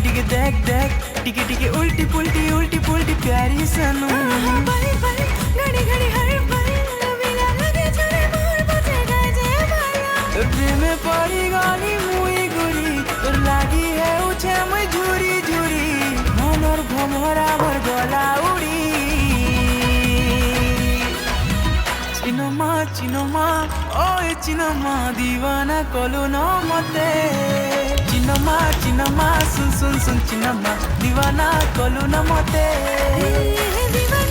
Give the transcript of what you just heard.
टिके देख देख टिके टिके उल्टी पुल्टी प्यारी सनू पल पल घड़ी घड़ी हर पल बिना लगे छुरे मोर बजे गाजे वाला प्रेमे पड़ी गानी मुई गुरी তোর লাগি হেউছে মই ঝুরি ঝুরি মনর ভমরা মোর গলা উড়ি চিনমা ওই চিনমা দিওয়ানা কলু ন মতে চিনমা শুন শুন শুন চিনমা দিওয়ানা কলু ন মতে दीवाना